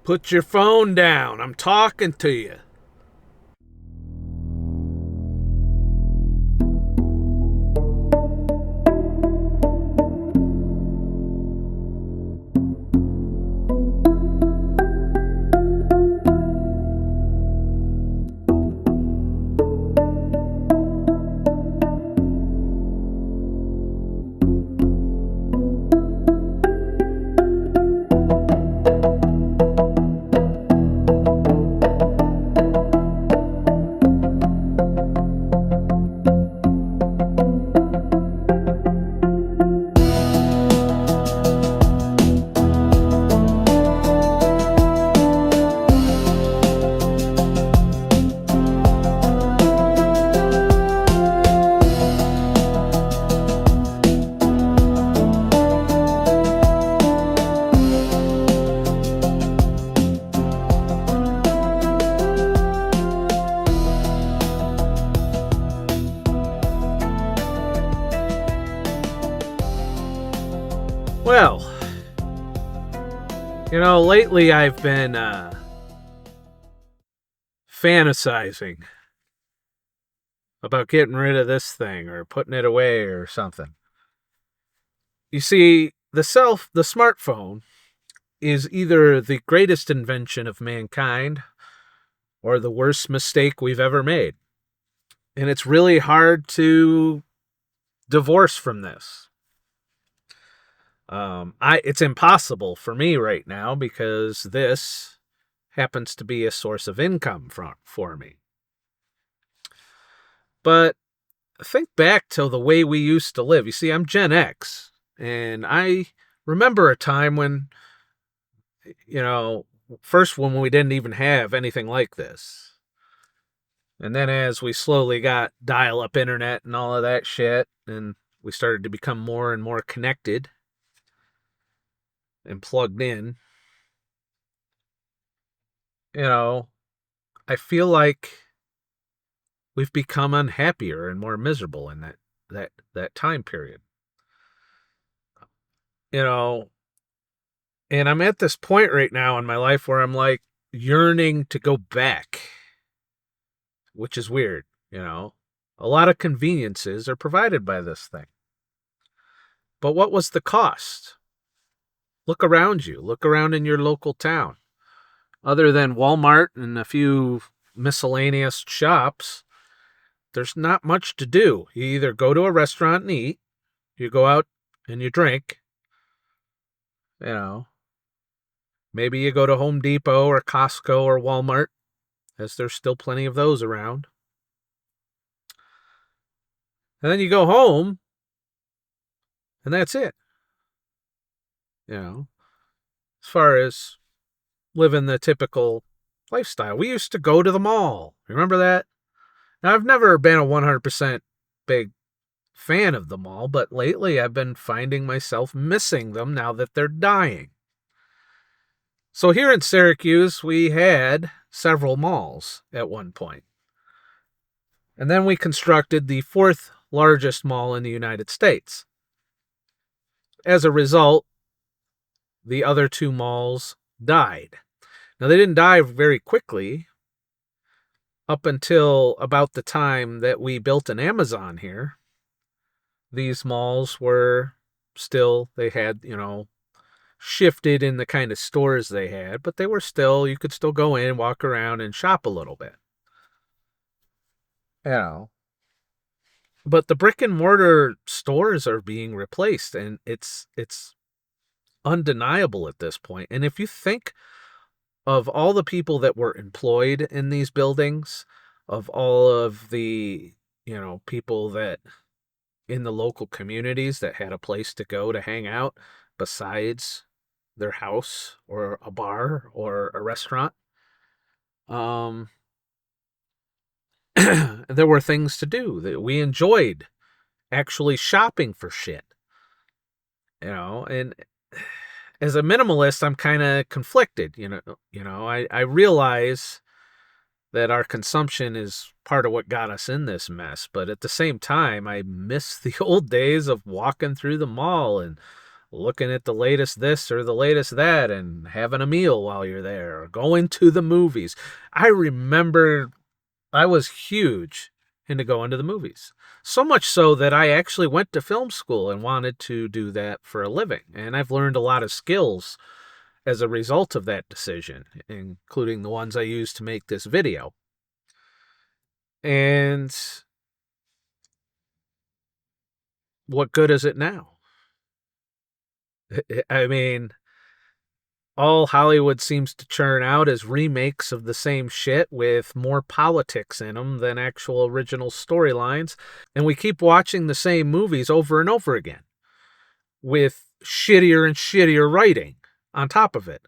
Put your phone down. I'm talking to you. Well, lately I've been fantasizing about getting rid of this thing or putting it away or something. You see, the smartphone is either the greatest invention of mankind or the worst mistake we've ever made. And it's really hard to divorce from this. It's impossible for me right now because this happens to be a source of income for me. But think back to the way we used to live. You see, I'm Gen X, and I remember a time when, first when we didn't even have anything like this. And then as we slowly got dial-up internet and all of that shit, and we started to become more and more connected and plugged in, I feel like we've become unhappier and more miserable in that time period. And I'm at this point right now in my life where I'm like yearning to go back, which is weird. A lot of conveniences are provided by this thing. But what was the cost? Look around you. Look around in your local town. Other than Walmart and a few miscellaneous shops, there's not much to do. You either go to a restaurant and eat, you go out and you drink, maybe you go to Home Depot or Costco or Walmart, as there's still plenty of those around. And then you go home, and that's it. As far as living the typical lifestyle. We used to go to the mall. Remember that? Now, I've never been a 100% big fan of the mall, but lately I've been finding myself missing them now that they're dying. So here in Syracuse, we had several malls at one point. And then we constructed the fourth largest mall in the United States. As a result, the other two malls died. Now, they didn't die very quickly. Up until about the time that we built an Amazon here, these malls were still, they had, shifted in the kind of stores they had, but they were still, you could still go in, walk around, and shop a little bit. But the brick and mortar stores are being replaced, and it's undeniable at this point. And if you think of all the people that were employed in these buildings, of all of the, people that in the local communities that had a place to go to hang out besides their house or a bar or a restaurant, there were things to do that we enjoyed, actually shopping for shit, and as a minimalist, I'm kind of conflicted. I realize that our consumption is part of what got us in this mess, but at the same time, I miss the old days of walking through the mall and looking at the latest this or the latest that and having a meal while you're there, or going to the movies. I remember I was huge into going to the movies. So much so that I actually went to film school and wanted to do that for a living. And I've learned a lot of skills as a result of that decision, including the ones I used to make this video. And what good is it now? I mean, all Hollywood seems to churn out is remakes of the same shit with more politics in them than actual original storylines. And we keep watching the same movies over and over again with shittier and shittier writing on top of it.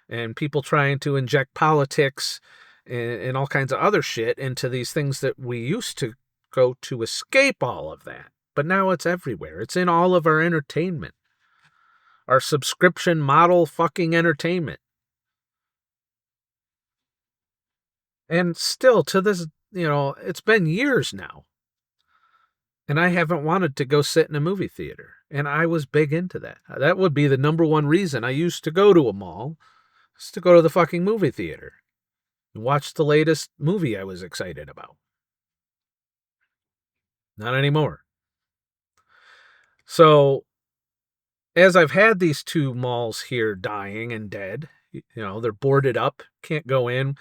And people trying to inject politics and all kinds of other shit into these things that we used to go to escape all of that. But now it's everywhere. It's in all of our entertainment. Our subscription model fucking entertainment. And still to this, it's been years now. And I haven't wanted to go sit in a movie theater. And I was big into that. That would be the number one reason I used to go to a mall, is to go to the fucking movie theater and watch the latest movie I was excited about. Not anymore. So, as I've had these two malls here dying and dead, they're boarded up, can't go in.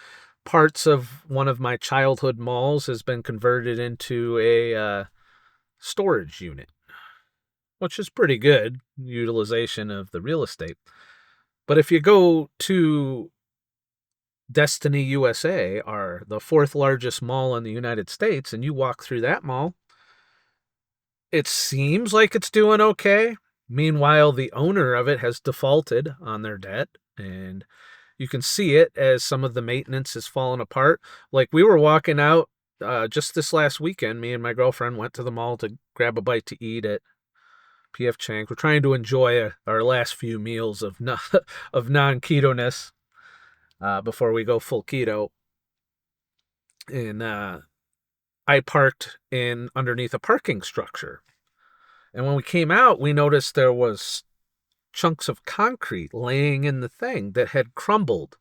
Parts of one of my childhood malls has been converted into a storage unit, which is pretty good utilization of the real estate. But if you go to Destiny USA, the fourth largest mall in the United States, and you walk through that mall, it seems like it's doing okay. Meanwhile, the owner of it has defaulted on their debt, and you can see it as some of the maintenance is falling apart. Like, we were walking out just this last weekend. Me and my girlfriend went to the mall to grab a bite to eat at P.F. Chang's. We're trying to enjoy our last few meals of non-keto-ness before we go full keto. And I parked underneath a parking structure. And when we came out, we noticed there was chunks of concrete laying in the thing that had crumbled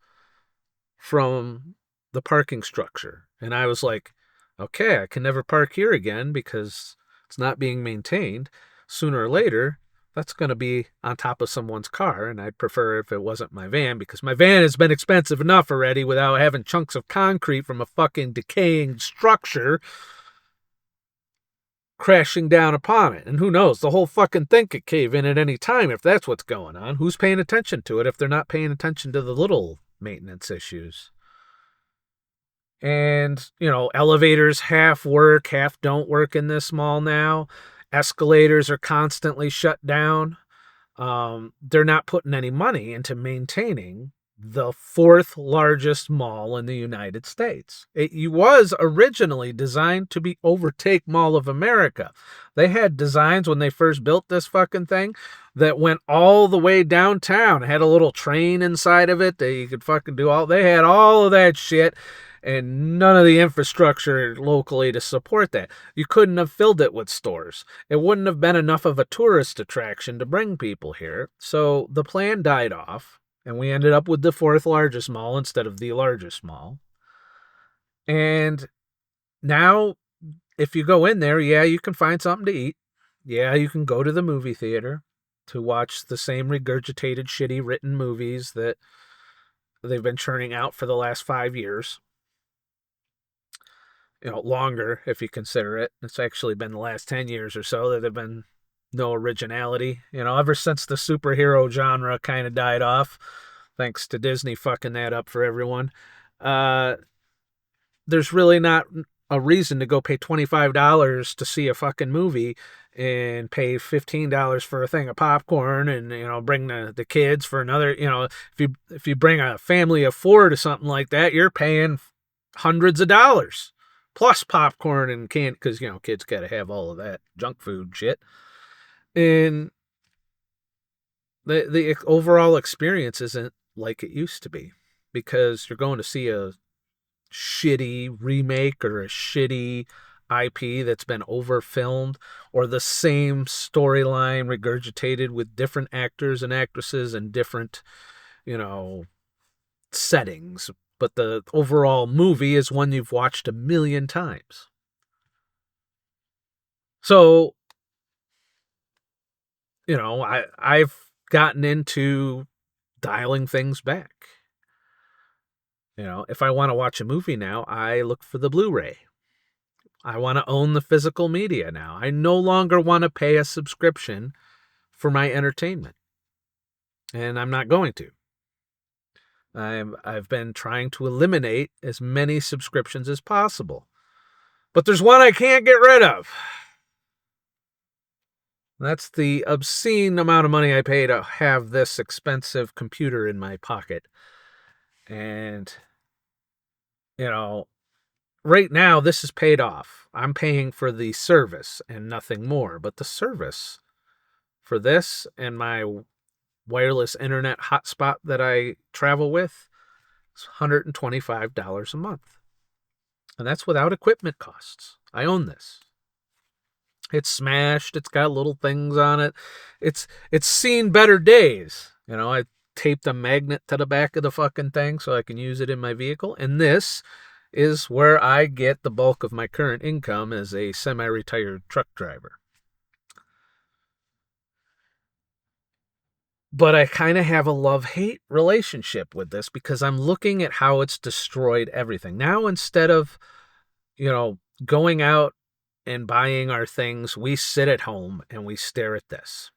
from the parking structure. And I was like, okay, I can never park here again because it's not being maintained. Sooner or later, that's going to be on top of someone's car, and I'd prefer if it wasn't my van, because my van has been expensive enough already without having chunks of concrete from a fucking decaying structure crashing down upon it. And who knows, the whole fucking thing could cave in at any time if that's what's going on. Who's paying attention to it if they're not paying attention to the little maintenance issues? And, elevators half work, half don't work in this mall now. Escalators are constantly shut down. They're not putting any money into maintaining the fourth largest mall in the United States. It was originally designed to overtake Mall of America. They had designs when they first built this fucking thing that went all the way downtown. It had a little train inside of it that you could fucking do they had all of that shit, and none of the infrastructure locally to support that. You couldn't have filled it with stores. It wouldn't have been enough of a tourist attraction to bring people here. So the plan died off, and we ended up with the fourth largest mall instead of the largest mall. And now, if you go in there, yeah, you can find something to eat. Yeah, you can go to the movie theater to watch the same regurgitated, shitty written movies that they've been churning out for the last 5 years. Longer if you consider it. It's actually been the last 10 years or so that have been no originality. Ever since the superhero genre kind of died off, thanks to Disney fucking that up for everyone, there's really not a reason to go pay $25 to see a fucking movie and pay $15 for a thing of popcorn and, bring the kids for another, if you bring a family of 4 to something like that, you're paying hundreds of dollars plus popcorn and candy, because, kids got to have all of that junk food shit. And the overall experience isn't like it used to be, because you're going to see a shitty remake or a shitty IP that's been overfilmed, or the same storyline regurgitated with different actors and actresses and different, settings. But the overall movie is one you've watched a million times. So, I've gotten into dialing things back. If I want to watch a movie now, I look for the Blu-ray. I want to own the physical media now. I no longer want to pay a subscription for my entertainment. And I'm not going to. I've been trying to eliminate as many subscriptions as possible. But there's one I can't get rid of. That's the obscene amount of money I pay to have this expensive computer in my pocket. And, right now this is paid off. I'm paying for the service and nothing more. But the service for this and my wireless internet hotspot that I travel with is $125 a month. And that's without equipment costs. I own this. It's smashed. It's got little things on it. It's seen better days. I taped a magnet to the back of the fucking thing so I can use it in my vehicle. And this is where I get the bulk of my current income as a semi-retired truck driver. But I kind of have a love-hate relationship with this because I'm looking at how it's destroyed everything. Now, instead of, going out and buying our things, we sit at home and we stare at this.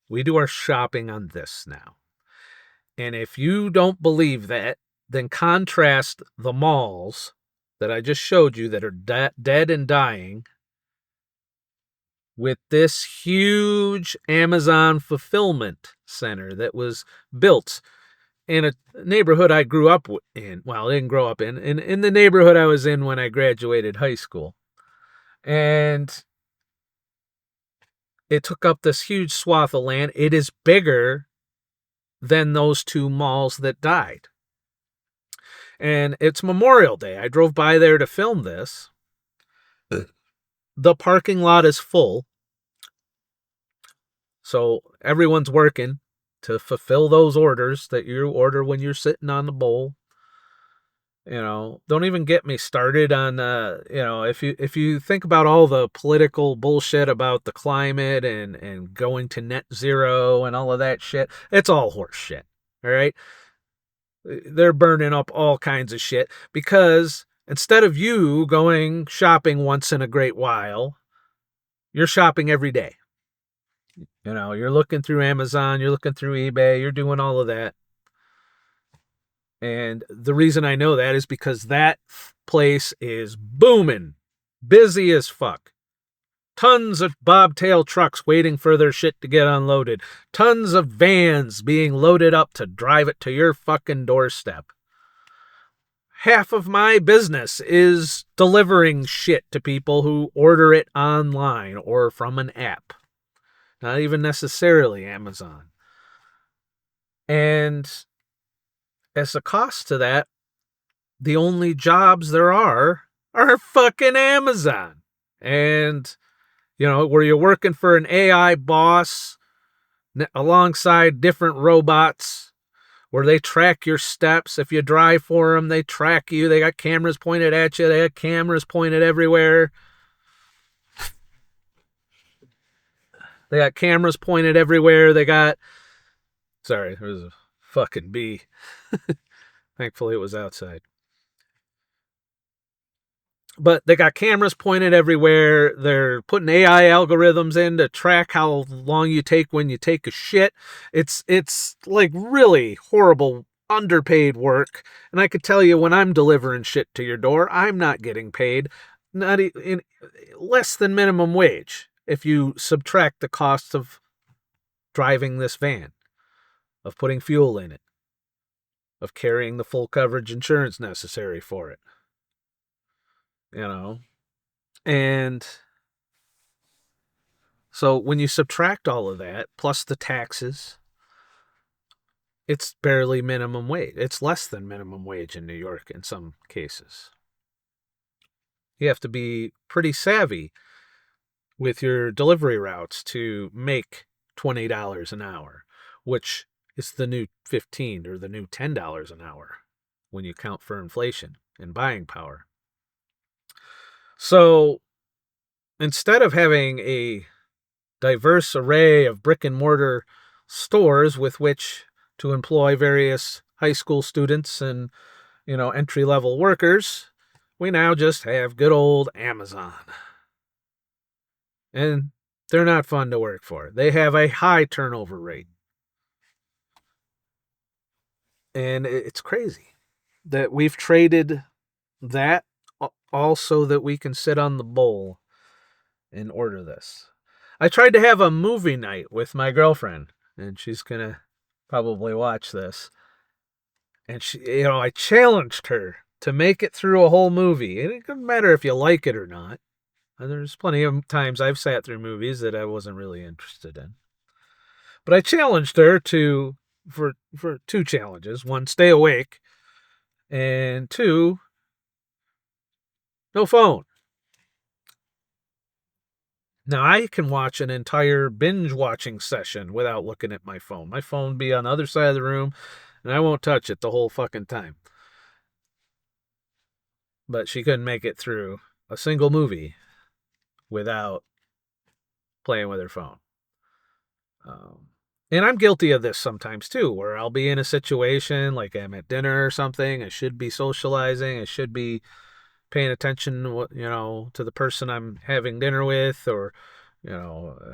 We do our shopping on this now. And if you don't believe that, then contrast the malls that I just showed you that are dead and dying with this huge Amazon fulfillment center that was built in a neighborhood I grew up in. Well, I didn't grow up in the neighborhood I was in when I graduated high school. And it took up this huge swath of land. It is bigger than those two malls that died. And it's Memorial Day. I drove by there to film this. The parking lot is full. So everyone's working to fulfill those orders that you order when you're sitting on the bowl. Don't even get me started on, if you think about all the political bullshit about the climate and going to net zero and all of that shit, it's all horse shit. All right. They're burning up all kinds of shit because instead of you going shopping once in a great while, you're shopping every day. You're looking through Amazon, you're looking through eBay, you're doing all of that. And the reason I know that is because that place is booming, busy as fuck. Tons of bobtail trucks waiting for their shit to get unloaded. Tons of vans being loaded up to drive it to your fucking doorstep. Half of my business is delivering shit to people who order it online or from an app. Not even necessarily Amazon. And as a cost to that, the only jobs there are fucking Amazon. And where you're working for an AI boss alongside different robots, where they track your steps. If you drive for them, they track you. They got cameras pointed at you. They got cameras pointed everywhere. They got cameras pointed everywhere. Sorry, there was a fucking bee. Thankfully, it was outside. But they got cameras pointed everywhere. They're putting AI algorithms in to track how long you take when you take a shit. It's like really horrible, underpaid work. And I could tell you when I'm delivering shit to your door, I'm not getting paid. Not in less than minimum wage if you subtract the cost of driving this van, of putting fuel in it, of carrying the full coverage insurance necessary for it. And so when you subtract all of that, plus the taxes, it's barely minimum wage. It's less than minimum wage in New York in some cases. You have to be pretty savvy with your delivery routes to make $20 an hour, which is the new 15 or the new $10 an hour when you count for inflation and buying power. So instead of having a diverse array of brick and mortar stores with which to employ various high school students and, entry level workers, we now just have good old Amazon. And they're not fun to work for. They have a high turnover rate. And it's crazy that we've traded that all so that we can sit on the bowl and order this. I tried to have a movie night with my girlfriend, and she's going to probably watch this. And I challenged her to make it through a whole movie. And it doesn't matter if you like it or not. And there's plenty of times I've sat through movies that I wasn't really interested in. But I challenged her for 2 challenges. 1, stay awake, and 2, no phone. Now I can watch an entire binge watching session without looking at my phone. My phone be on the other side of the room, and I won't touch it the whole fucking time. But she couldn't make it through a single movie without playing with her phone. And I'm guilty of this sometimes too, where I'll be in a situation like I'm at dinner or something. I should be socializing. I should be paying attention, to the person I'm having dinner with, or,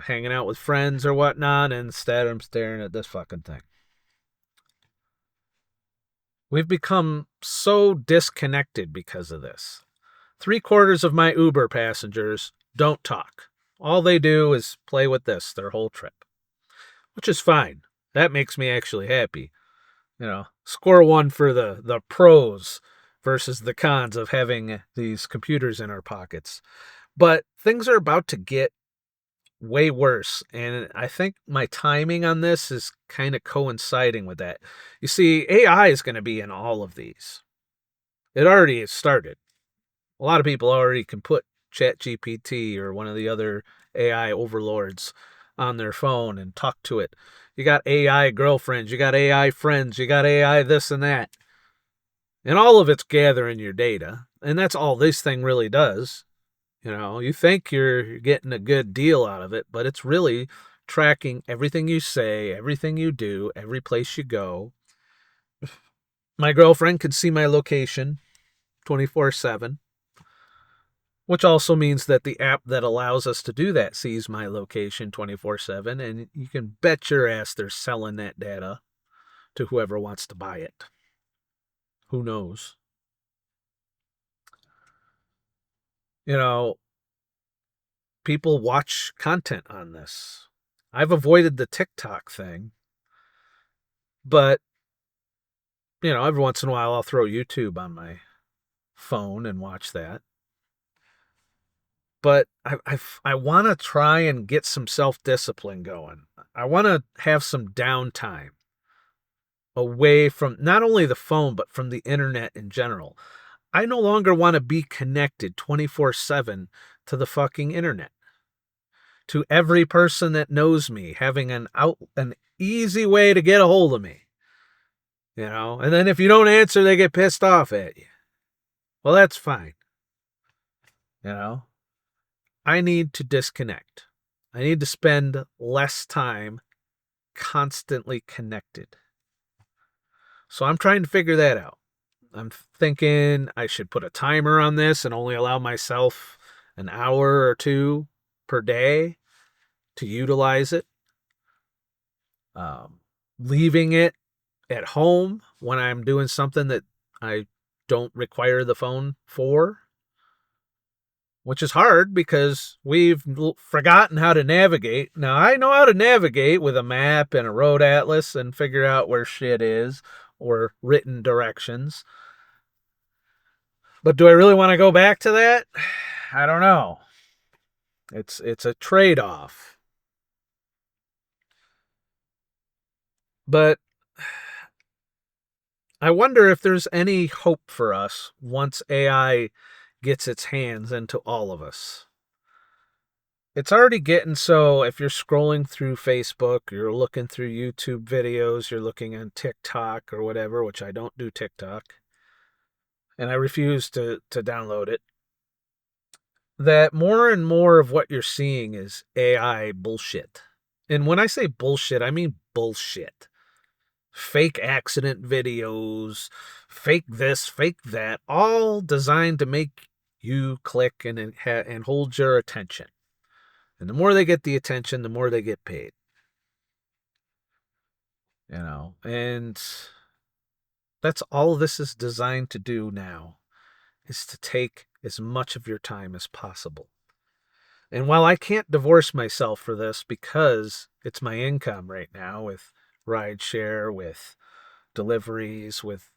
hanging out with friends or whatnot. And instead, I'm staring at this fucking thing. We've become so disconnected because of this. 3/4 of my Uber passengers don't talk. All they do is play with this their whole trip, which is fine. That makes me actually happy. Score 1 for the pros versus the cons of having these computers in our pockets. But things are about to get way worse, and I think my timing on this is kind of coinciding with that. You see, AI is going to be in all of these. It already has started. A lot of people already can put ChatGPT or one of the other AI overlords on their phone and talk to it. You got AI girlfriends, you got AI friends, you got AI this and that. And all of it's gathering your data. And that's all this thing really does. You think you're getting a good deal out of it, but it's really tracking everything you say, everything you do, every place you go. My girlfriend could see my location 24/7, which also means that the app that allows us to do that sees my location 24/7, and you can bet your ass they're selling that data to whoever wants to buy it. Who knows? People watch content on this. I've avoided the TikTok thing, but, every once in a while I'll throw YouTube on my phone and watch that. But I want to try and get some self-discipline going. I want to have some downtime away from not only the phone, but from the internet in general. I no longer want to be connected 24/7 to the fucking internet. To every person that knows me, having an easy way to get a hold of me. And then if you don't answer, they get pissed off at you. Well, that's fine. I need to disconnect. I need to spend less time constantly connected. So I'm trying to figure that out. I'm thinking I should put a timer on this and only allow myself an hour or 2 per day to utilize it. Leaving it at home when I'm doing something that I don't require the phone for, which is hard because we've forgotten how to navigate. Now, I know how to navigate with a map and a road atlas and figure out where shit is or written directions. But do I really want to go back to that? I don't know. It's a trade-off. But I wonder if there's any hope for us once AI gets its hands into all of us. It's already getting so if you're scrolling through Facebook, you're looking through YouTube videos, you're looking on TikTok or whatever, which I don't do TikTok, and I refuse to download it, that more and more of what you're seeing is AI bullshit. And when I say bullshit, I mean bullshit. Fake accident videos, fake this, fake that, all designed to make you click and hold your attention. And the more they get the attention, the more they get paid. And that's all this is designed to do now, is to take as much of your time as possible. And while I can't divorce myself for this because it's my income right now with rideshare, with deliveries, with,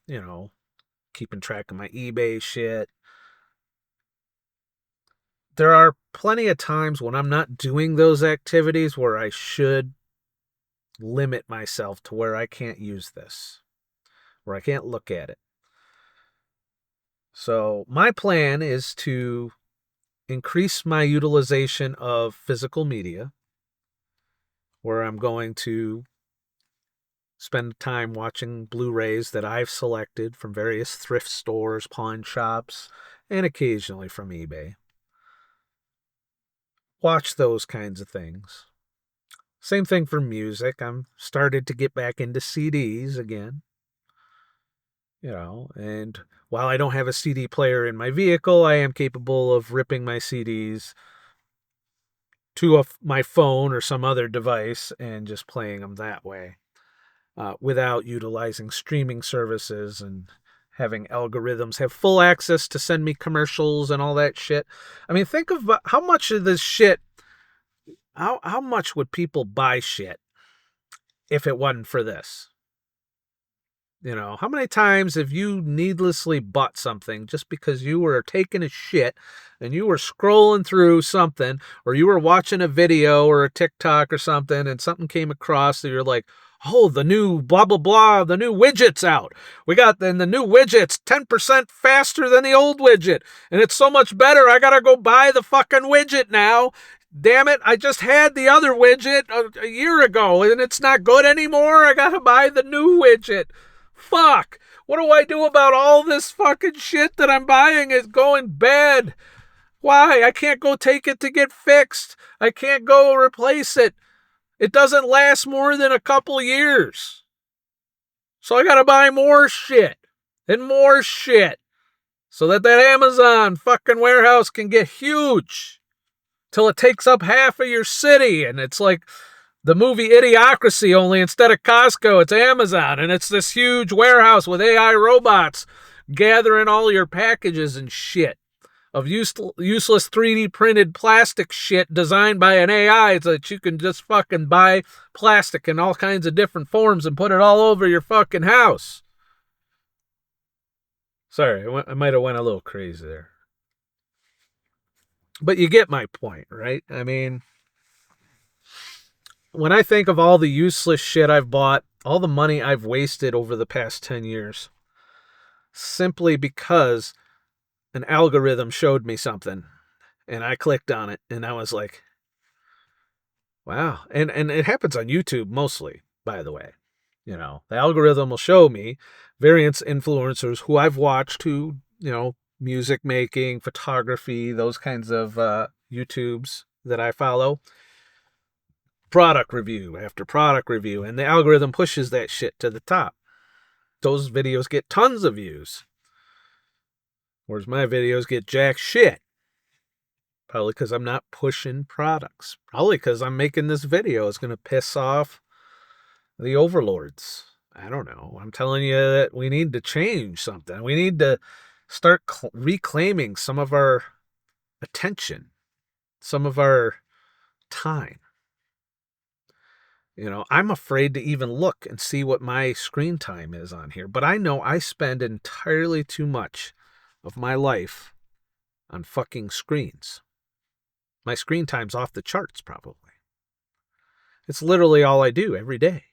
keeping track of my eBay shit, there are plenty of times when I'm not doing those activities where I should limit myself to where I can't use this, where I can't look at it. So my plan is to increase my utilization of physical media, where I'm going to spend time watching Blu-rays that I've selected from various thrift stores, pawn shops, and occasionally from eBay. Watch those kinds of things. Same thing for music. I'm started to get back into CDs again. And while I don't have a CD player in my vehicle, I am capable of ripping my CDs to my phone or some other device and just playing them that way, without utilizing streaming services and having algorithms have full access to send me commercials and all that shit. I mean, think of how much of this shit, how much would people buy shit if it wasn't for this? How many times have you needlessly bought something just because you were taking a shit and you were scrolling through something, or you were watching a video or a TikTok or something and something came across that you're like, oh, the new blah, blah, blah, the new widget's out. We got the new widget's 10% faster than the old widget. And it's so much better. I got to go buy the fucking widget now. Damn it, I just had the other widget a year ago and it's not good anymore. I got to buy the new widget. Fuck! What do I do about all this fucking shit that I'm buying is going bad? Why? I can't go take it to get fixed. I can't go replace it. It doesn't last more than a couple years. So I gotta buy more shit. And more shit. So that Amazon fucking warehouse can get huge. Till it takes up half of your city. And it's like the movie Idiocracy, only instead of Costco, it's Amazon. And it's this huge warehouse with AI robots gathering all your packages and shit of useless 3D printed plastic shit designed by an AI so that you can just fucking buy plastic in all kinds of different forms and put it all over your fucking house. Sorry, I might have went a little crazy there. But you get my point, right? I mean, when I think of all the useless shit I've bought, all the money I've wasted over the past 10 years, simply because an algorithm showed me something and I clicked on it and I was like, wow. And it happens on YouTube mostly, by the way. The algorithm will show me various influencers who I've watched who, music making, photography, those kinds of YouTubes that I follow. Product review after product review, and the algorithm pushes that shit to the top. Those videos get tons of views. Whereas my videos get jack shit. Probably because I'm not pushing products. Probably because I'm making this video. It's going to piss off the overlords. I don't know. I'm telling you that we need to change something. We need to start reclaiming some of our attention, some of our time. I'm afraid to even look and see what my screen time is on here. But I know I spend entirely too much of my life on fucking screens. My screen time's off the charts, probably. It's literally all I do every day,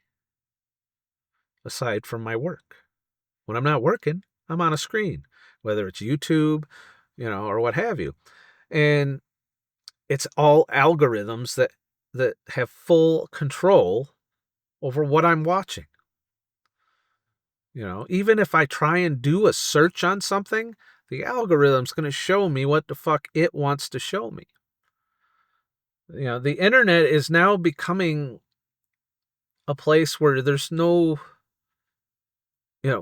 aside from my work. When I'm not working, I'm on a screen, whether it's YouTube, or what have you. And it's all algorithms that have full control over what I'm watching. Even if I try and do a search on something, the algorithm's going to show me what the fuck it wants to show me. The internet is now becoming a place where there's no,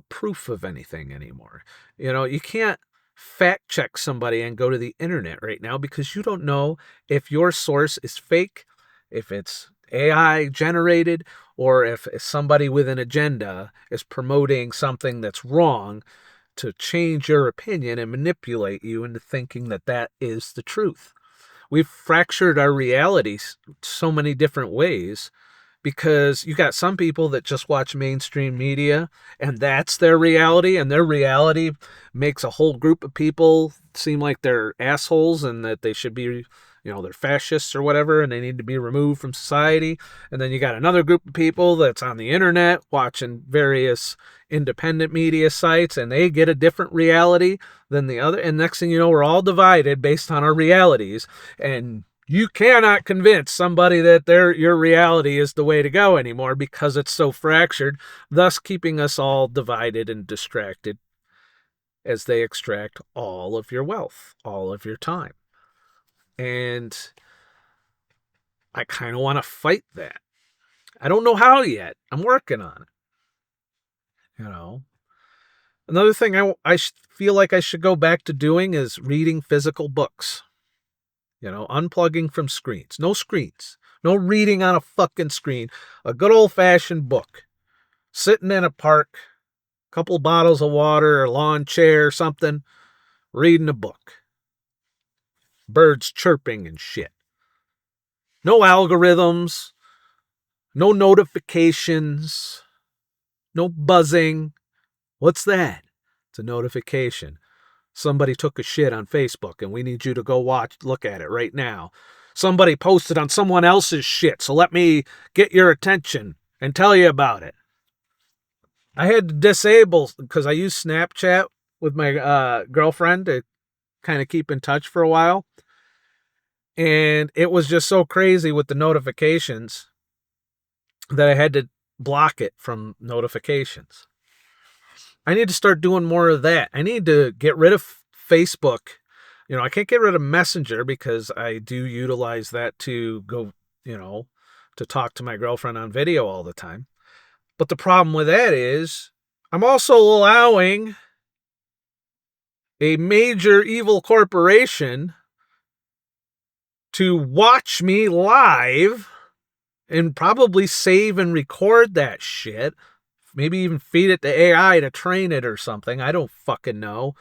proof of anything anymore. You can't fact check somebody and go to the internet right now because you don't know if your source is fake, if it's AI generated, or if somebody with an agenda is promoting something that's wrong to change your opinion and manipulate you into thinking that that is the truth. We've fractured our realities so many different ways because you got some people that just watch mainstream media and that's their reality, and their reality makes a whole group of people seem like they're assholes and that they should be, they're fascists or whatever and they need to be removed from society. And then you got another group of people that's on the internet watching various independent media sites and they get a different reality than the other. And next thing you know, we're all divided based on our realities. And you cannot convince somebody that your reality is the way to go anymore because it's so fractured, thus keeping us all divided and distracted as they extract all of your wealth, all of your time. And I kind of want to fight that. I don't know how yet. I'm working on it. Another thing I feel like I should go back to doing is reading physical books. Unplugging from screens. No screens. No reading on a fucking screen. A good old-fashioned book. Sitting in a park, couple bottles of water, a lawn chair, something, reading a book. Birds chirping and shit. No algorithms. No notifications. No buzzing. What's that? It's a notification. Somebody took a shit on Facebook and we need you to go look at it right now. Somebody posted on someone else's shit, so let me get your attention and tell you about it. I had to disable, because I use Snapchat with my girlfriend to kind of keep in touch for a while. And it was just so crazy with the notifications that I had to block it from notifications. I need to start doing more of that. I need to get rid of Facebook. I can't get rid of Messenger because I do utilize that to go, to talk to my girlfriend on video all the time. But the problem with that is I'm also allowing a major evil corporation to watch me live and probably save and record that shit. Maybe even feed it to AI to train it or something. I don't fucking know.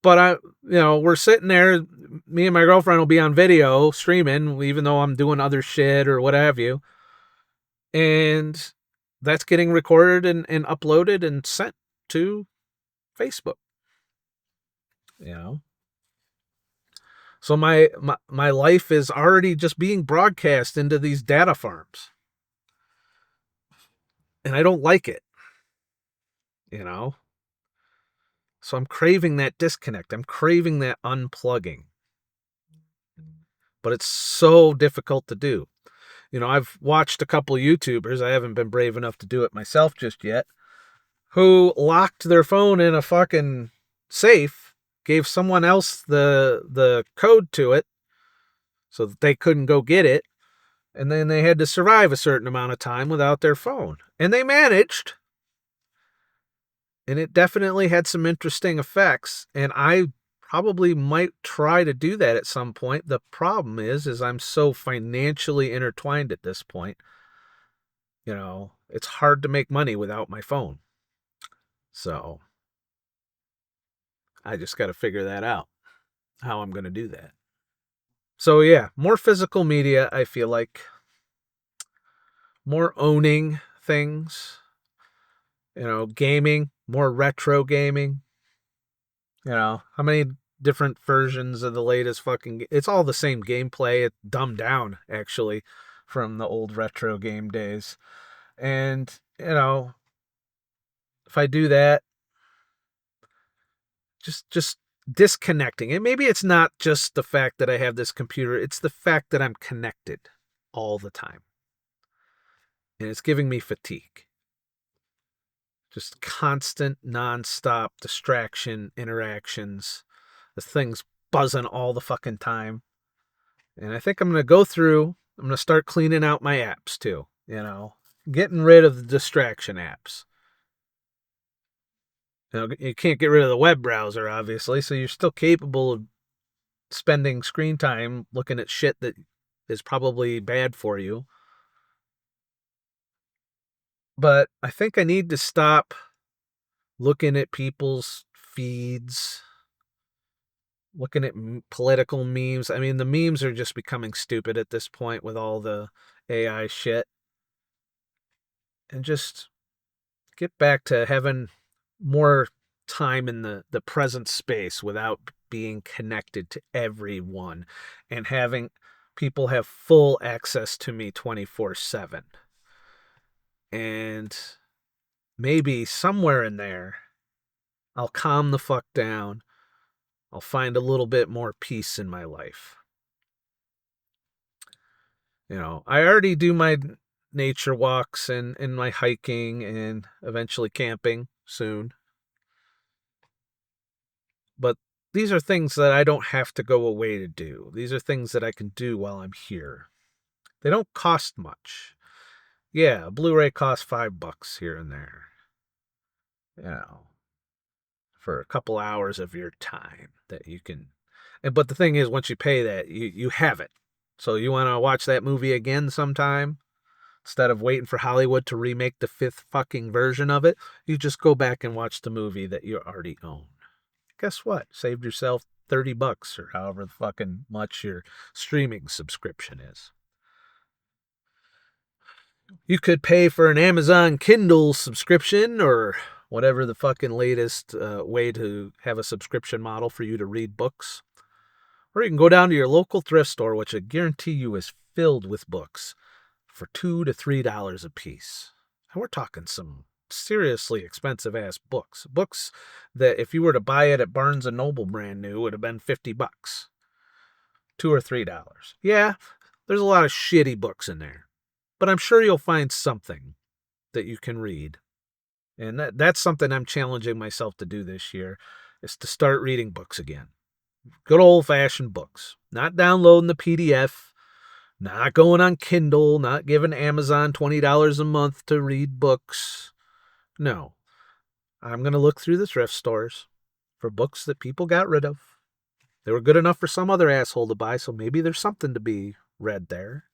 But we're sitting there, me and my girlfriend will be on video streaming, even though I'm doing other shit or what have you. And that's getting recorded and uploaded and sent to Facebook. So my life is already just being broadcast into these data farms. And I don't like it. So I'm craving that disconnect. I'm craving that unplugging. But it's so difficult to do. I've watched a couple YouTubers, I haven't been brave enough to do it myself just yet, who locked their phone in a fucking safe, gave someone else the code to it so that they couldn't go get it, and then they had to survive a certain amount of time without their phone. And they managed. And it definitely had some interesting effects, and I probably might try to do that at some point. The problem is I'm so financially intertwined at this point. It's hard to make money without my phone. So I just got to figure that out, how I'm going to do that. So yeah, more physical media, I feel like. More owning things. Gaming, more retro gaming. How many different versions of the latest fucking... It's all the same gameplay. It's dumbed down, actually, from the old retro game days. And, if I do that, just disconnecting. And maybe it's not just the fact that I have this computer, it's the fact that I'm connected all the time. And it's giving me fatigue. Just constant, nonstop distraction, interactions, the things buzzing all the fucking time. And I think I'm going to go through, I'm going to start cleaning out my apps too, getting rid of the distraction apps. You can't get rid of the web browser, obviously, so you're still capable of spending screen time looking at shit that is probably bad for you. But I think I need to stop looking at people's feeds, looking at political memes. I mean, the memes are just becoming stupid at this point with all the AI shit. And just get back to having more time in the present space without being connected to everyone and having people have full access to me 24/7. And maybe somewhere in there, I'll calm the fuck down. I'll find a little bit more peace in my life. I already do my nature walks and my hiking and eventually camping soon. But these are things that I don't have to go away to do. These are things that I can do while I'm here. They don't cost much. Yeah, a Blu-ray costs $5 here and there. For a couple hours of your time that you can. But the thing is, once you pay that, you have it. So you want to watch that movie again sometime? Instead of waiting for Hollywood to remake the 5th fucking version of it, you just go back and watch the movie that you already own. Guess what? Saved yourself $30 or however fucking much your streaming subscription is. You could pay for an Amazon Kindle subscription or whatever the fucking latest way to have a subscription model for you to read books. Or you can go down to your local thrift store, which I guarantee you is filled with books, for $2 to $3 a piece. And we're talking some seriously expensive ass books. Books that if you were to buy it at Barnes & Noble brand new would have been $50. $2 or $3. Yeah, there's a lot of shitty books in there. But I'm sure you'll find something that you can read. And that's something I'm challenging myself to do this year, is to start reading books again. Good old-fashioned books. Not downloading the PDF, not going on Kindle, not giving Amazon $20 a month to read books. No. I'm going to look through the thrift stores for books that people got rid of. They were good enough for some other asshole to buy, so maybe there's something to be read there.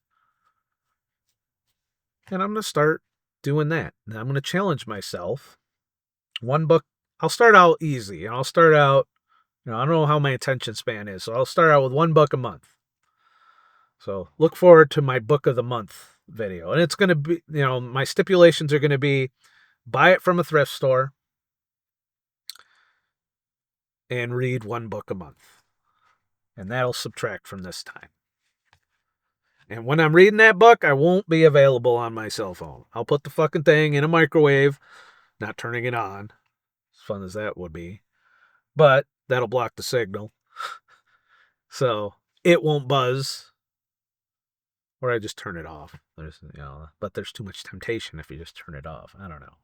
And I'm going to start doing that. And I'm going to challenge myself. One book, I'll start out easy. And I'll start out, I don't know how my attention span is, so I'll start out with one book a month. So look forward to my book of the month video. And it's going to be, my stipulations are going to be buy it from a thrift store and read one book a month. And that'll subtract from this time. And when I'm reading that book, I won't be available on my cell phone. I'll put the fucking thing in a microwave, not turning it on, as fun as that would be. But that'll block the signal. So it won't buzz. Or I just turn it off. But there's too much temptation if you just turn it off. I don't know.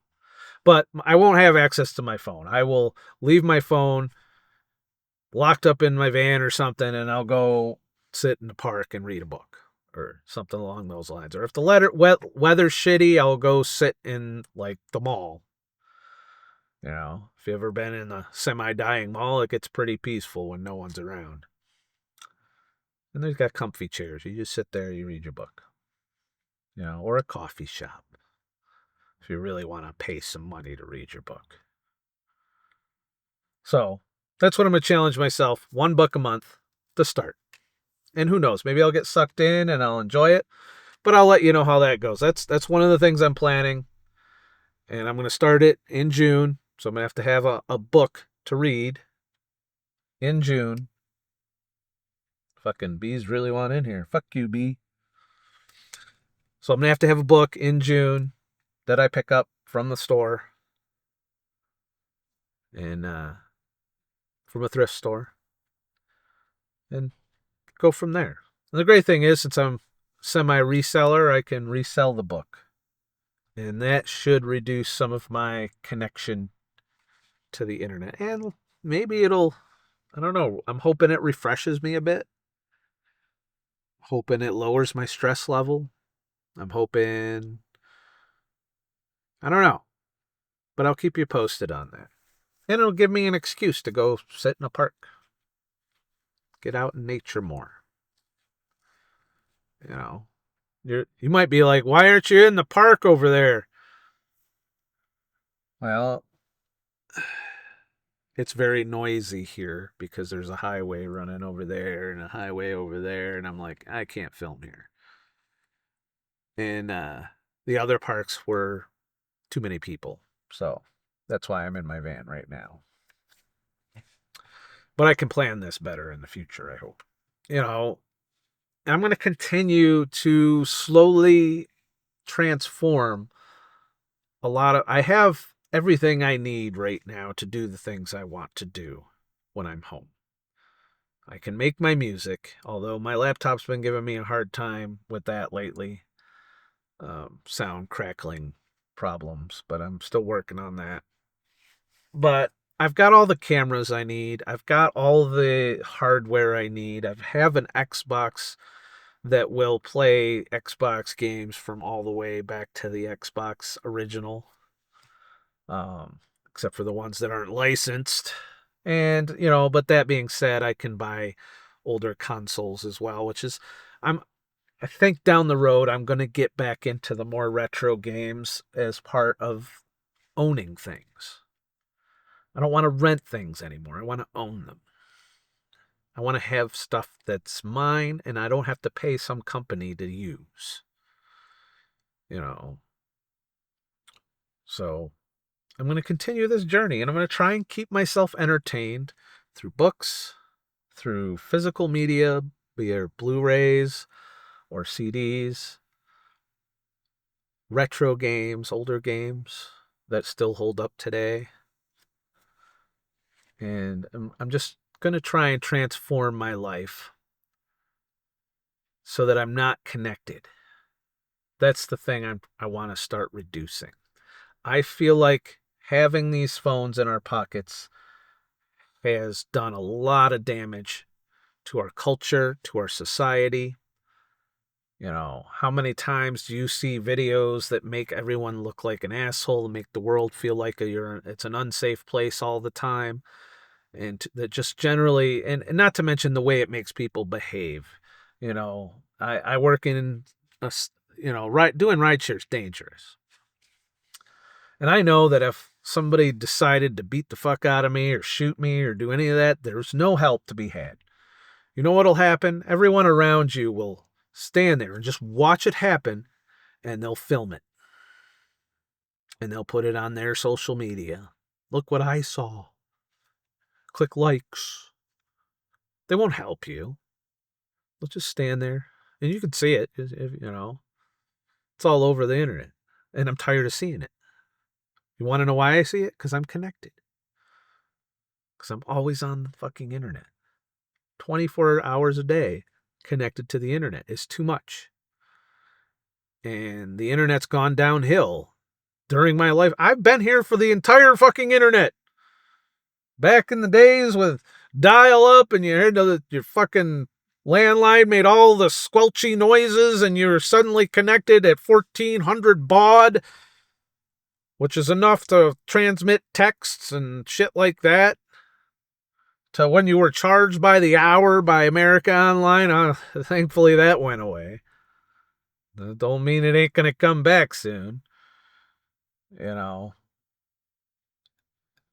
But I won't have access to my phone. I will leave my phone locked up in my van or something, and I'll go sit in the park and read a book or something along those lines. Or if the weather's shitty, I'll go sit in like the mall. If you've ever been in a semi-dying mall, it gets pretty peaceful when no one's around. And they've got comfy chairs. You just sit there, you read your book. Or a coffee shop. If you really want to pay some money to read your book. So, that's what I'm going to challenge myself. One book a month to start. And who knows, maybe I'll get sucked in and I'll enjoy it. But I'll let you know how that goes. That's one of the things I'm planning. And I'm going to start it in June. So I'm going to have a book to read in June. Fucking bees really want in here. Fuck you, bee. So I'm going to have a book in June that I pick up from the store. And from a thrift store and go from there. And the great thing is, since I'm semi-reseller, I can resell the book. And that should reduce some of my connection to the internet. And maybe it'll, I don't know, I'm hoping it refreshes me a bit. Hoping it lowers my stress level. I'm hoping, I don't know, but I'll keep you posted on that. And it'll give me an excuse to go sit in a park, get out in nature more. You know, you might be like, why aren't you in the park over there? Well, it's very noisy here because there's a highway running over there and a highway over there. And I'm like, I can't film here. And the other parks were too many people. So that's why I'm in my van right now. But I can plan this better in the future, I hope. You know, I'm going to continue to slowly transform I have everything I need right now to do the things I want to do when I'm home. I can make my music, although my laptop's been giving me a hard time with that lately. Sound crackling problems, but I'm still working on that. But I've got all the cameras I need. I've got all the hardware I need. I have an Xbox that will play Xbox games from all the way back to the Xbox original, except for the ones that aren't licensed. And, you know, but that being said, I can buy older consoles as well, which is, I think down the road, I'm going to get back into the more retro games as part of owning things. I don't want to rent things anymore. I want to own them. I want to have stuff that's mine and I don't have to pay some company to use. You know. So I'm going to continue this journey and I'm going to try and keep myself entertained through books, through physical media, be it Blu-rays or CDs, retro games, older games that still hold up today. And I'm just going to try and transform my life so that I'm not connected. That's the thing I want to start reducing. I feel like having these phones in our pockets has done a lot of damage to our culture, to our society. You know, how many times do you see videos that make everyone look like an asshole, make the world feel like it's an unsafe place all the time? And that just generally, and not to mention the way it makes people behave. You know, I work in doing rideshare is dangerous. And I know that if somebody decided to beat the fuck out of me or shoot me or do any of that, there's no help to be had. You know what'll happen? Everyone around you will stand there and just watch it happen, and they'll film it. And they'll put it on their social media. Look what I saw. Click likes. They won't help you. They'll just stand there. And you can see it, you know. It's all over the internet. And I'm tired of seeing it. You want to know why I see it? Because I'm connected. Because I'm always on the fucking internet. 24 hours a day connected to the internet is too much. And the internet's gone downhill during my life. I've been here for the entire fucking internet. Back in the days with dial-up and you heard your fucking landline made all the squelchy noises and you're suddenly connected at 1400 baud, which is enough to transmit texts and shit like that, to when you were charged by the hour by America Online. Thankfully that went away. That don't mean it ain't gonna come back soon. You know.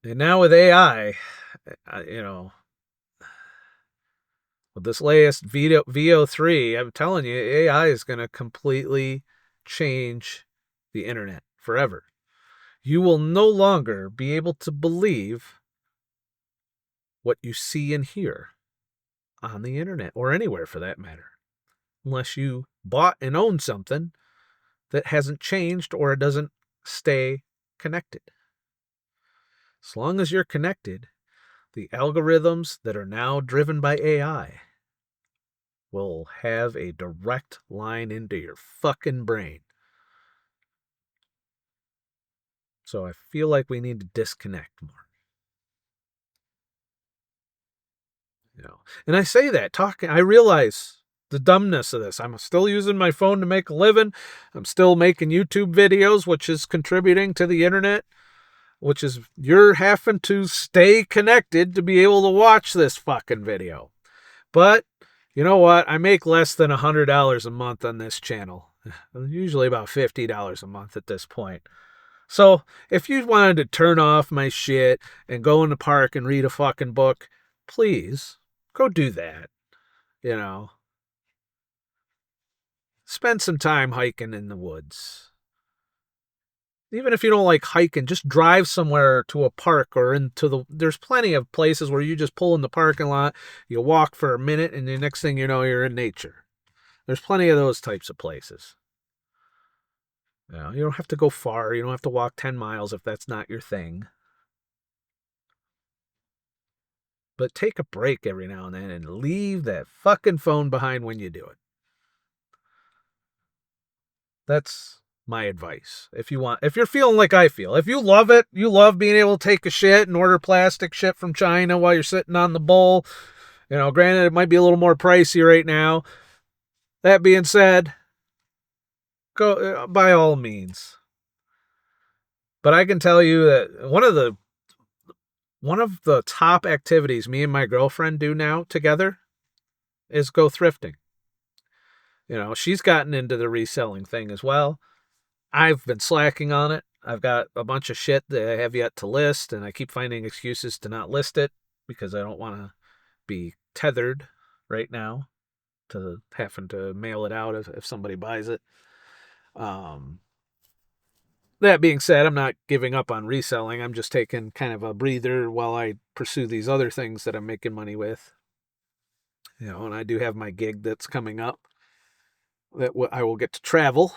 And now with AI, you know, with this latest VO3, I'm telling you, AI is going to completely change the internet forever. You will no longer be able to believe what you see and hear on the internet, or anywhere for that matter, unless you bought and own something that hasn't changed or it doesn't stay connected. As long as you're connected, the algorithms that are now driven by AI will have a direct line into your fucking brain. So I feel like we need to disconnect more. And I say that talking, I realize the dumbness of this. I'm still using my phone to make a living. I'm still making YouTube videos, which is contributing to the internet, which is you're having to stay connected to be able to watch this fucking video. But you know what? I make less than $100 a month on this channel. Usually about $50 a month at this point. So if you wanted to turn off my shit and go in the park and read a fucking book, please go do that. Spend some time hiking in the woods. Even if you don't like hiking, just drive somewhere to a park or there's plenty of places where you just pull in the parking lot, you walk for a minute, and the next thing you know, you're in nature. There's plenty of those types of places. You don't have to go far. You don't have to walk 10 miles if that's not your thing. But take a break every now and then and leave that fucking phone behind when you do it. That's my advice. If you're feeling like I feel, if you love it, you love being able to take a shit and order plastic shit from China while you're sitting on the bowl. Granted, it might be a little more pricey right now. That being said, go by all means. But I can tell you that one of the top activities me and my girlfriend do now together is go thrifting. She's gotten into the reselling thing as well. I've been slacking on it. I've got a bunch of shit that I have yet to list, and I keep finding excuses to not list it because I don't want to be tethered right now to having to mail it out if somebody buys it. That being said, I'm not giving up on reselling. I'm just taking kind of a breather while I pursue these other things that I'm making money with. And I do have my gig that's coming up that I will get to travel.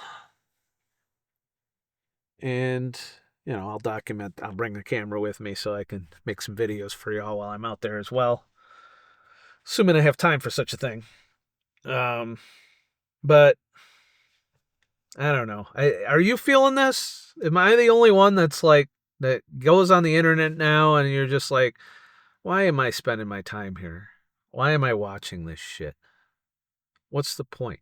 And, I'll bring the camera with me so I can make some videos for y'all while I'm out there as well. Assuming I have time for such a thing. But I don't know. Are you feeling this? Am I the only one that goes on the internet now and you're just like, why am I spending my time here? Why am I watching this shit? What's the point?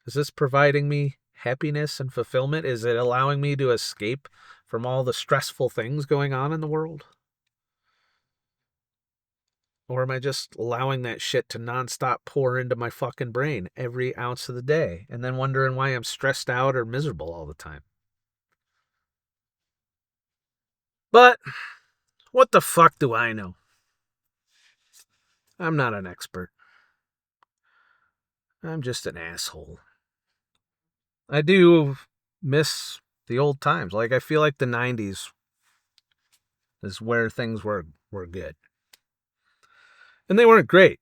Is this providing me happiness and fulfillment? Is it allowing me to escape from all the stressful things going on in the world? Or am I just allowing that shit to nonstop pour into my fucking brain every ounce of the day and then wondering why I'm stressed out or miserable all the time? But what the fuck do I know? I'm not an expert. I'm just an asshole. I do miss the old times. I feel like the 90s is where things were good. And they weren't great.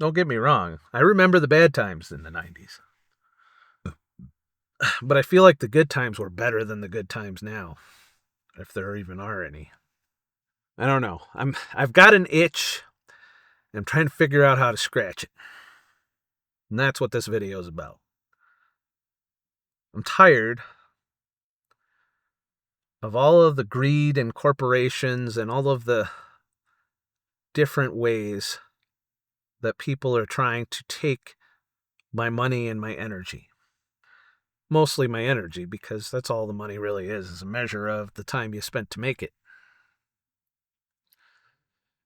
Don't get me wrong. I remember the bad times in the 90s. But I feel like the good times were better than the good times now, if there even are any. I don't know. I've got an itch. I'm trying to figure out how to scratch it. And that's what this video is about. I'm tired of all of the greed and corporations and all of the different ways that people are trying to take my money and my energy. Mostly my energy, because that's all the money really is a measure of the time you spent to make it.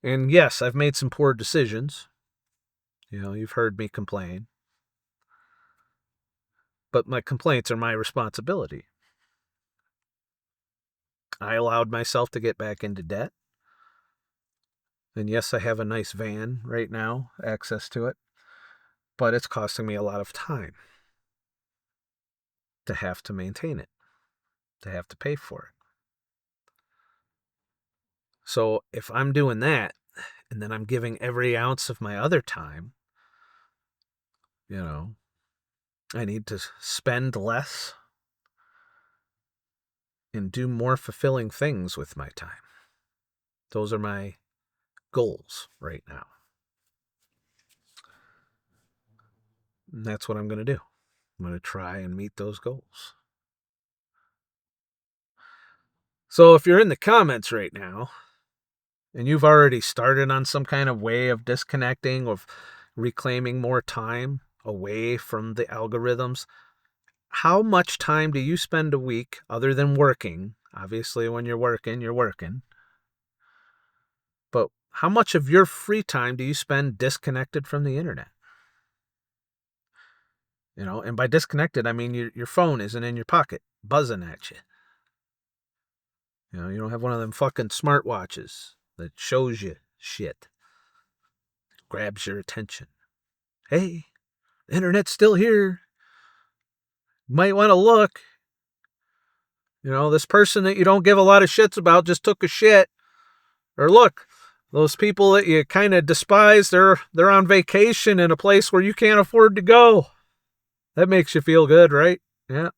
And yes, I've made some poor decisions. You've heard me complain. But my complaints are my responsibility. I allowed myself to get back into debt. And yes, I have a nice van right now, access to it. But it's costing me a lot of time to have to maintain it, to have to pay for it. So if I'm doing that, and then I'm giving every ounce of my other time, I need to spend less and do more fulfilling things with my time. Those are my goals right now. And that's what I'm going to do. I'm going to try and meet those goals. So if you're in the comments right now and you've already started on some kind of way of disconnecting, of reclaiming more time away from the algorithms, how much time do you spend a week other than working? Obviously, when you're working, you're working. But how much of your free time do you spend disconnected from the internet? You know, and by disconnected, I mean your phone isn't in your pocket, buzzing at you. You know, you don't have one of them fucking smartwatches that shows you shit, grabs your attention. Hey, the internet's still here. You might want to look. You know, this person that you don't give a lot of shits about just took a shit. Or look, those people that you kind of despise, they're on vacation in a place where you can't afford to go. That makes you feel good, right? Yeah.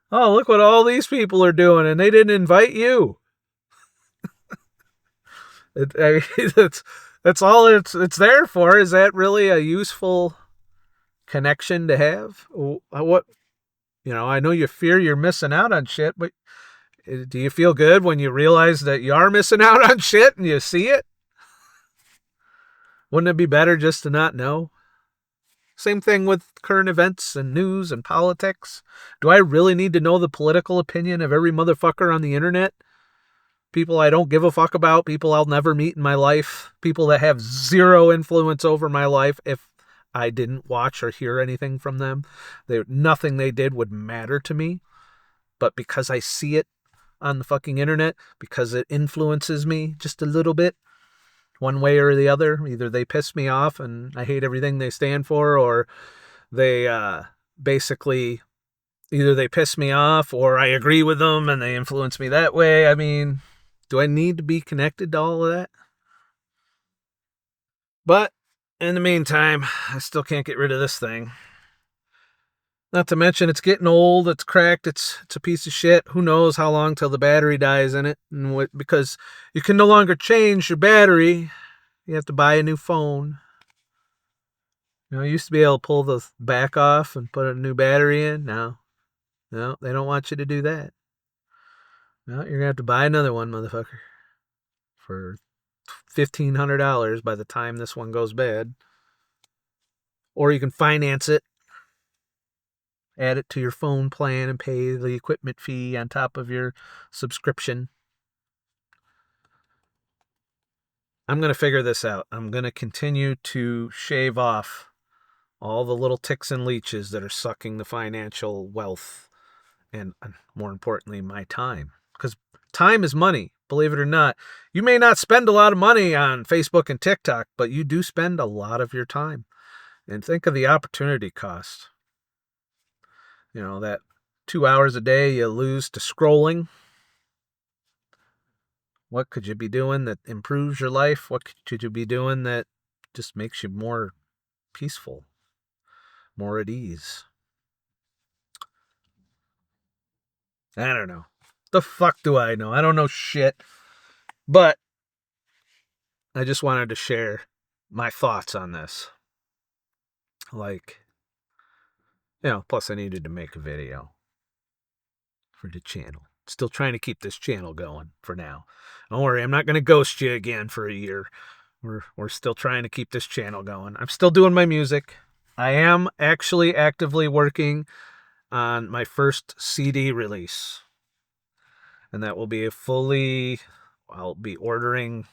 Oh, look what all these people are doing, and they didn't invite you. That's all it's there for. Is that really a useful connection to have? What, you know, I know you fear you're missing out on shit, but do you feel good when you realize that you are missing out on shit and you see it? Wouldn't it be better just to not know? Same thing with current events and news and politics. Do I really need to know the political opinion of every motherfucker on the internet? People I don't give a fuck about, people I'll never meet in my life, people that have zero influence over my life if I didn't watch or hear anything from them. Nothing they did would matter to me. But because I see it on the fucking internet, because it influences me just a little bit, one way or the other, either they piss me off and I hate everything they stand for, or they basically, either they piss me off or I agree with them and they influence me that way. I mean, do I need to be connected to all of that? But in the meantime, I still can't get rid of this thing. Not to mention, it's getting old, it's cracked, it's a piece of shit. Who knows how long till the battery dies in it? And because you can no longer change your battery, you have to buy a new phone. You know, you used to be able to pull the back off and put a new battery in. No, they don't want you to do that. No, you're going to have to buy another one, motherfucker, for $1,500 by the time this one goes bad. Or you can finance it, add it to your phone plan, and pay the equipment fee on top of your subscription. I'm going to figure this out. I'm going to continue to shave off all the little ticks and leeches that are sucking the financial wealth and, more importantly, my time. Because time is money, believe it or not. You may not spend a lot of money on Facebook and TikTok, but you do spend a lot of your time. And think of the opportunity cost. You know, that 2 hours a day you lose to scrolling. What could you be doing that improves your life? What could you be doing that just makes you more peaceful, more at ease? I don't know. The fuck do I know? I don't know shit. But I just wanted to share my thoughts on this. Like, you know, plus I needed to make a video for the channel. Still trying to keep this channel going for now. Don't worry, I'm not going to ghost you again for a year. We're still trying to keep this channel going. I'm still doing my music. I am actually actively working on my first CD release. And that will be I'll be ordering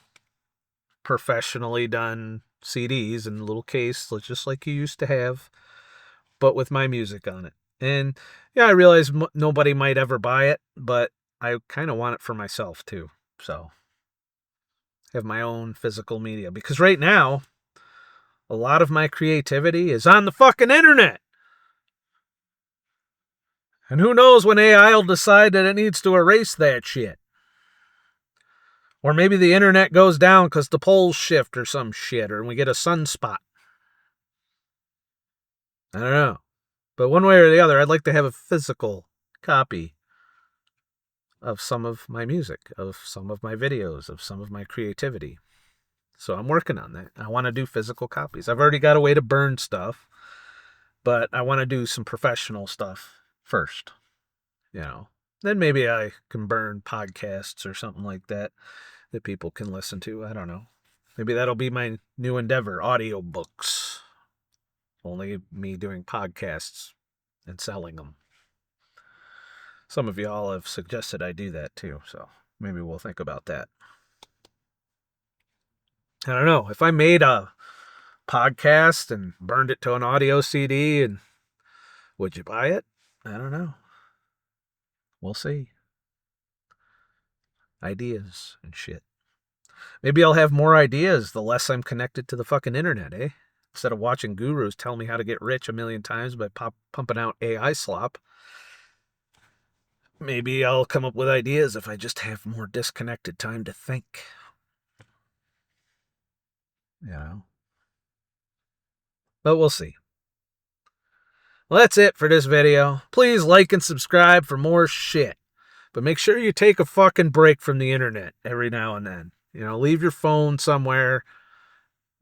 professionally done CDs in a little case, just like you used to have, but with my music on it. And yeah, I realize nobody might ever buy it, but I kind of want it for myself too. So have my own physical media, because right now a lot of my creativity is on the fucking internet. And who knows when AI will decide that it needs to erase that shit. Or maybe the internet goes down because the poles shift or some shit, or we get a sunspot. I don't know. But one way or the other, I'd like to have a physical copy of some of my music, of some of my videos, of some of my creativity. So I'm working on that. I want to do physical copies. I've already got a way to burn stuff, but I want to do some professional stuff first. Then maybe I can burn podcasts or something like that people can listen to. I don't know. Maybe that'll be my new endeavor, audiobooks. Only me doing podcasts and selling them. Some of y'all have suggested I do that too, so maybe we'll think about that. I don't know. If I made a podcast and burned it to an audio CD, and would you buy it? I don't know. We'll see. Ideas and shit. Maybe I'll have more ideas the less I'm connected to the fucking internet, eh? Instead of watching gurus tell me how to get rich a million times by pumping out AI slop, maybe I'll come up with ideas if I just have more disconnected time to think. But we'll see. Well, that's it for this video. Please like and subscribe for more shit. But make sure you take a fucking break from the internet every now and then. Leave your phone somewhere.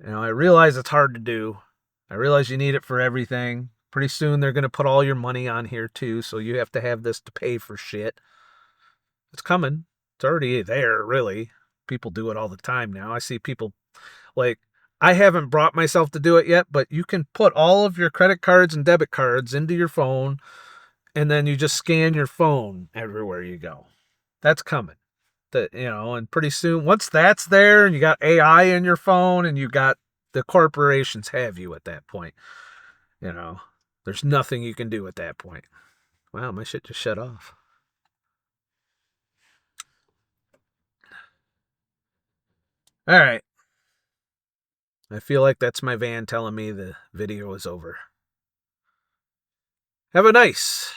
I realize it's hard to do. I realize you need it for everything. Pretty soon they're going to put all your money on here too, so you have to have this to pay for shit. It's coming. It's already there, really. People do it all the time now. I see people, I haven't brought myself to do it yet, but you can put all of your credit cards and debit cards into your phone, and then you just scan your phone everywhere you go. That's coming. And pretty soon, once that's there, and you got AI in your phone, and you got the corporations have you at that point. There's nothing you can do at that point. Wow, my shit just shut off. All right. I feel like that's my van telling me the video is over. Have a nice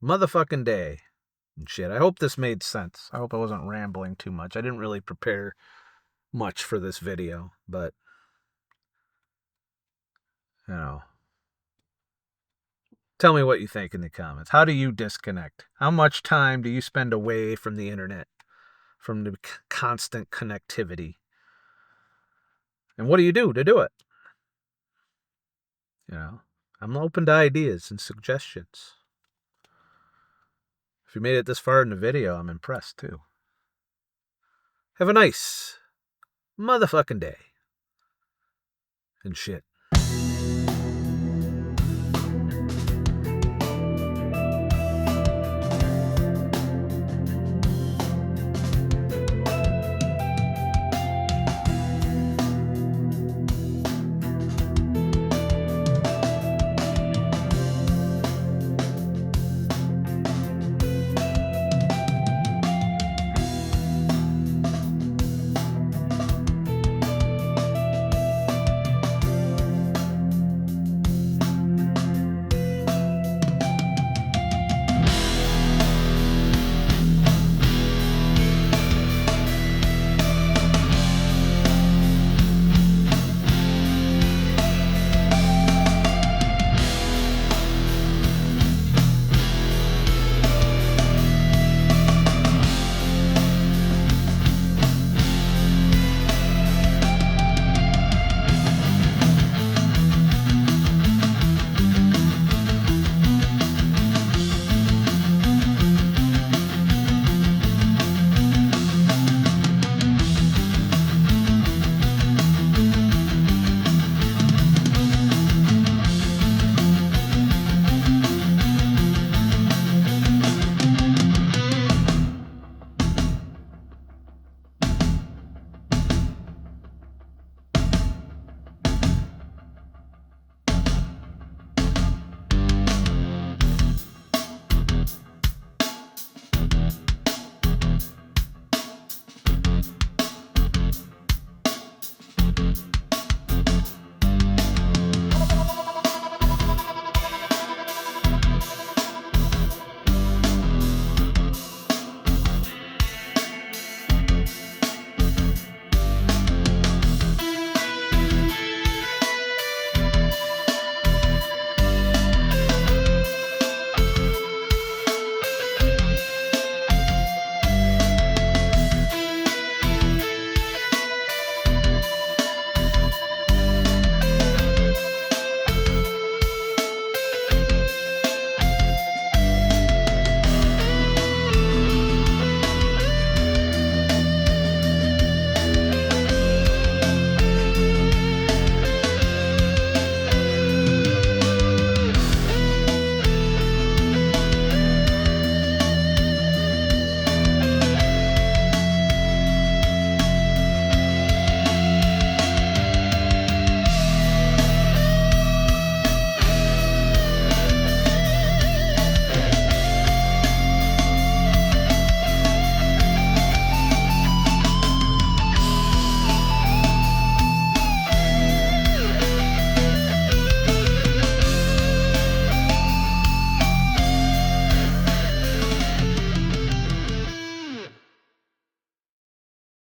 motherfucking day and shit. I hope this made sense. I hope I wasn't rambling too much. I didn't really prepare much for this video, but tell me what you think in the comments. How do you disconnect? How much time do you spend away from the internet, from the constant connectivity? And what do you do to do it? I'm open to ideas and suggestions. If you made it this far in the video, I'm impressed too. Have a nice motherfucking day and shit.